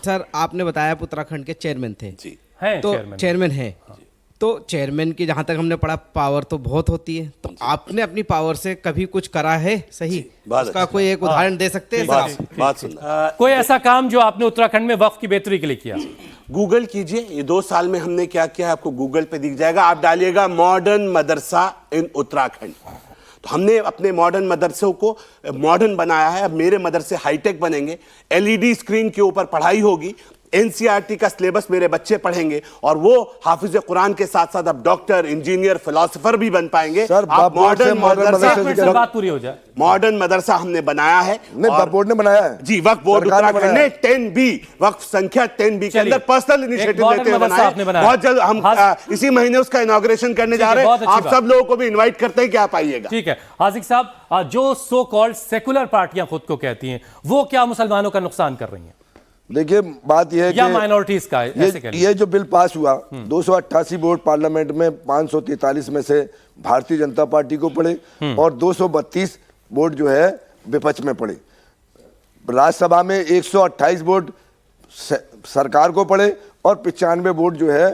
Sir आपने बताया आप उत्तराखंड के चेयरमैन थे जी हैं तो चेयरमैन। चेयरमैन है तो चेयरमैन की जहाँ तक हमने पढ़ा पावर तो बहुत होती है, तो आपने अपनी पावर से कभी कुछ करा है सही? बहुत उसका अच्छा। कोई एक उदाहरण दे सकते हैं सर आप? बहुत सुंदर। कोई ऐसा काम जो आपने उत्तराखंड में वक्फ की बेहतरी के लिए किया? गूगल कीजिए, ये 2 साल में हमने क्या किया है आपको गूगल पे दिख जाएगा। आप डालिएगा मॉडर्न मदरसा इन उत्तराखंड, तो हमने अपने मॉडर्न मदरसों को मॉडर्न बनाया है। अब मेरे मदरसे हाईटेक बनेंगे, एलईडी स्क्रीन के ऊपर पढ़ाई होगी, एनसीईआरटी का सिलेबस मेरे बच्चे पढ़ेंगे और वो हाफिज कुरान के साथ साथ अब डॉक्टर, इंजीनियर, फिलोसोफर भी बन पाएंगे। सर, आप मॉडर्न सर बात पूरी हो जाए। मॉडर्न मदरसा हमने बनाया है। नहीं, और- बोर्ड ने बनाया है जी, वक्फ बोर्ड सरकार ने उत्तराखंड बनाया ने 10B वक्फ संख्या 10B के अंदर पर्सनल इनिशिएटिव मॉडर्न लेते हुए मदरसा आपने बनाया। बनाया। बहुत जल्द हम इसी महीने उसका इनॉग्रेशन करने जा रहे हैं। बहुत अच्छी आप बात। सब लोगों को भी इनवाइट करते हैं कि आप आइएगा। ठीक है हाजिक साहब, जो सो कॉल्ड सेकुलर पार्टियां खुद को कहती हैं वो क्या मुसलमानों का नुकसान कर रही हैं देखिए बात यह है या कि माइनॉरिटीज का? ऐसे कह लीजिए। ये जो बिल पास हुआ 288 वोट पार्लियामेंट में 543 में से भारतीय जनता पार्टी को पड़े और 232 वोट जो है विपक्ष में पड़े। राज्यसभा में 128 वोट सरकार को पड़े और 95 वोट जो है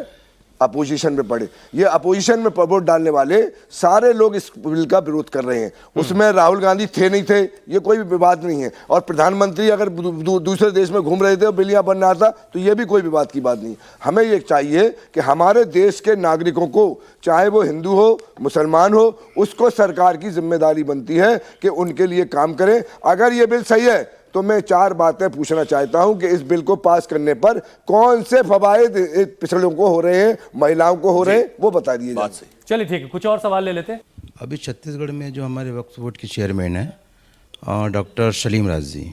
अपोजिशन में पड़े। ये अपोजिशन में वोट डालने वाले सारे लोग इस बिल का विरोध कर रहे हैं। उसमें राहुल गांधी थे नहीं थे ये कोई भी विवाद नहीं है, और प्रधानमंत्री अगर दूसरे देश में घूम रहे थे और बिल यहाँ बन रहा था तो ये भी कोई विवाद की बात नहीं। हमें ये चाहिए कि हमारे देश के नागरिकों को, चाहे वो हिंदू हो मुसलमान हो, उसको सरकार की जिम्मेदारी बनती है कि उनके लिए काम करें। अगर ये बिल सही है तो मैं 4 बातें पूछना चाहता हूं कि इस बिल को पास करने पर कौन से फवायद पिछड़ों को हो रहे हैं, महिलाओं को हो रहे हैं, वो बता दिए जाए। चलिए ठीक है, कुछ और सवाल ले लेते हैं। अभी छत्तीसगढ़ में जो हमारे वक्फ बोर्ड के चेयरमैन हैं डॉक्टर सलीम राज जी,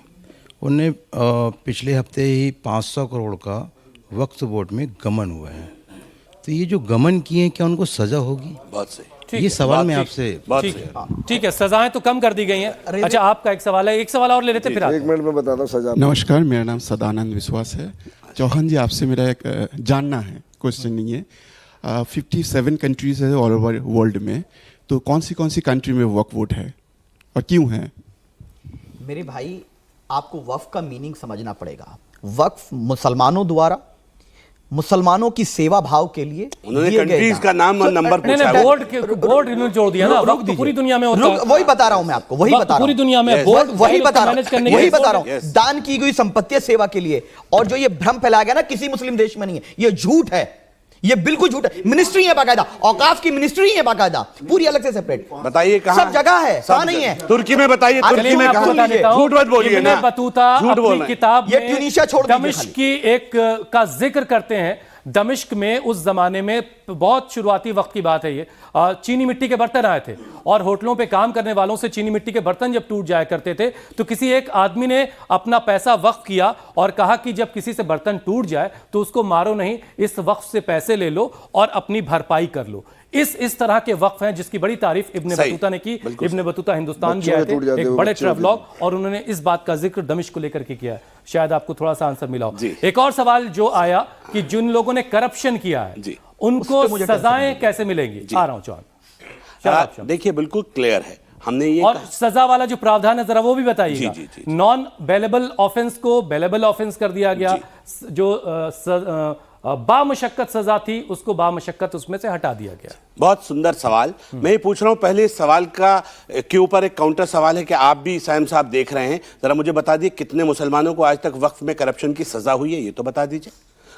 उन्हें पिछले हफ्ते ही 500 करोड़ का वक्फ बोर्ड में गमन हुआ है। तो ये जो गमन किए हैं क्या उनको सज़ा होगी? बहुत सही। ये सवाल मैं आपसे ठीक है, सजाएं तो कम कर दी गई हैं। अच्छा आपका एक सवाल है, एक सवाल और ले लेते फिर एक मिनट में बताता हूँ सजा। नमस्कार, मेरा नाम सदानंद विश्वास है। चौहान जी, आपसे मेरा एक जानना है, क्वेश्चन नहीं है। 57 कंट्रीज है ऑल ओवर वर्ल्ड में, तो कौन सी कंट्री में वक्फ बोर्ड है और क्यों है? मेरे भाई, आपको वक्फ का मीनिंग समझना पड़ेगा। वक्फ मुसलमानों द्वारा मुसलमानों की सेवा भाव के लिए उन्होंने दिए गए कंट्रीज दान। का नाम और नंबर नहीं पूछा। नहीं, बोर्ड इन्होंने जोड़ दिया ना। वक्त तो पूरी दुनिया में होता है। वही बता रहा हूं मैं आपको, वही वक्त बता रहा पूरी हूं। दुनिया में बोर्ड वही बता रहा मैनेज करने हूं, के वही लिए बता रहा Yes. हूं। दान की गई संपत्ति सेवा के लिए, और जो ये भ्रम फैलाया गया ना किसी मुस्लिम देश में नहीं है, ये झूठ है, ये बिल्कुल झूठ है। मिनिस्ट्री है बाकायदा, औकाफ की मिनिस्ट्री है बाकायदा, पूरी अलग से सेपरेट। बताइए कहां सब जगह है, कहां नहीं है? तुर्की में बताइए, अरे तुर्की में मैं आपको बता देता कहां? हूं, झूठ मत बोलिए इब्ने ना, बतूता झूठ बोल अपनी रहे हैं। किताब ये में ट्यूनीशिया छोड़ दीजिए दमिश्क खाली। की एक का जिक्र करते हैं। दमिश्क में उस जमाने में बहुत शुरुआती वक्त की बात है ये, चीनी मिट्टी के बर्तन आए थे और होटलों पे काम करने वालों से चीनी मिट्टी के बर्तन जब टूट जाया करते थे तो किसी एक आदमी ने अपना पैसा वक्फ किया और कहा कि जब किसी से बर्तन टूट जाए तो उसको मारो नहीं, इस वक्फ से पैसे ले लो और अपनी भरपाई कर लो। इस तरह के वक्फ हैं जिसकी बड़ी तारीफ इब्ने बतूता ने की। इब्ने बतूता हिंदुस्तान गए थे, एक बड़े ट्रैवलॉग, और उन्होंने इस बात का जिक्र दमिश्क को लेकर के किया है। शायद आपको थोड़ा सा आंसर मिला हो। एक और सवाल जो आया कि जिन लोगों ने करप्शन किया है उनको सजाएं कैसे मिलेंगी? आ रहा हूं चौहान। देखिए बिल्कुल क्लियर है, हमने ये और सजा वाला जो प्रावधान है जरा वो भी बताइएगा। नॉन बेलेबल ऑफेंस को बेलेबल ऑफेंस कर दिया गया, जो बामशक्कत सजा थी उसको बामशक्कत उसमें से हटा दिया गया। बहुत सुंदर सवाल। मैं ये पूछ रहा हूं, पहले इस सवाल के ऊपर एक काउंटर सवाल है कि आप भी साइम साहब देख रहे हैं, जरा मुझे बता दिए कितने मुसलमानों को आज तक वक्फ में करप्शन की सजा हुई है, ये तो बता दीजिए।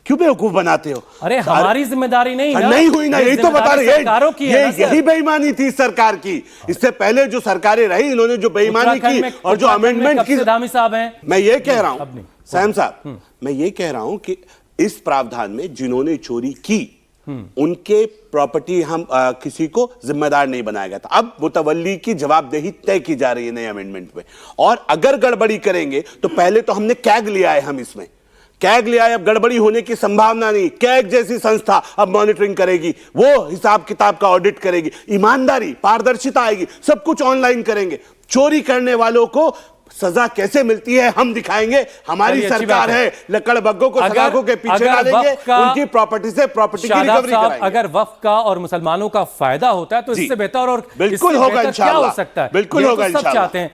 क्यों बेवकूफ बनाते हो? अरे हमारी जिम्मेदारी नहीं ना, नहीं हुई ना, यही तो बता रहे हैं। यही बेईमानी थी सरकार की। इससे पहले जो सरकारें रही, इन्होंने जो बेईमानी की और जो अमेंडमेंट की। धामी साहब हैं, मैं ये कह रहा हूं साइम साहब, मैं ये कह रहा हूं कि इस प्रावधान में जिन्होंने चोरी की उनके प्रॉपर्टी हम किसी को जिम्मेदार नहीं बनाया गया था। अब मुतवल्ली की जवाबदेही तय की जा रही है नए अमेंडमेंट में, और अगर गड़बड़ी करेंगे तो पहले तो हमने कैग लिया है, हम इसमें कैग लिया है, अब गड़बड़ी होने की संभावना नहीं। कैग जैसी संस्था अब मॉनिटरिंग करेगी, वो हिसाब किताब का ऑडिट करेगी, ईमानदारी पारदर्शिता आएगी, सब कुछ ऑनलाइन करेंगे। चोरी करने वालों को सजा कैसे मिलती है हम दिखाएंगे। हमारी सरकार है, लकड़बग्गों को सलाखों के पीछे डालेंगे, उनकी प्रॉपर्टी से प्रॉपर्टी की रिकवरी कराएंगे। अगर वक्फ का और मुसलमानों का फायदा होता है तो इससे बेहतर और बिल्कुल होगा क्या हो सकता है? बिल्कुल होगा सब चाहते हैं।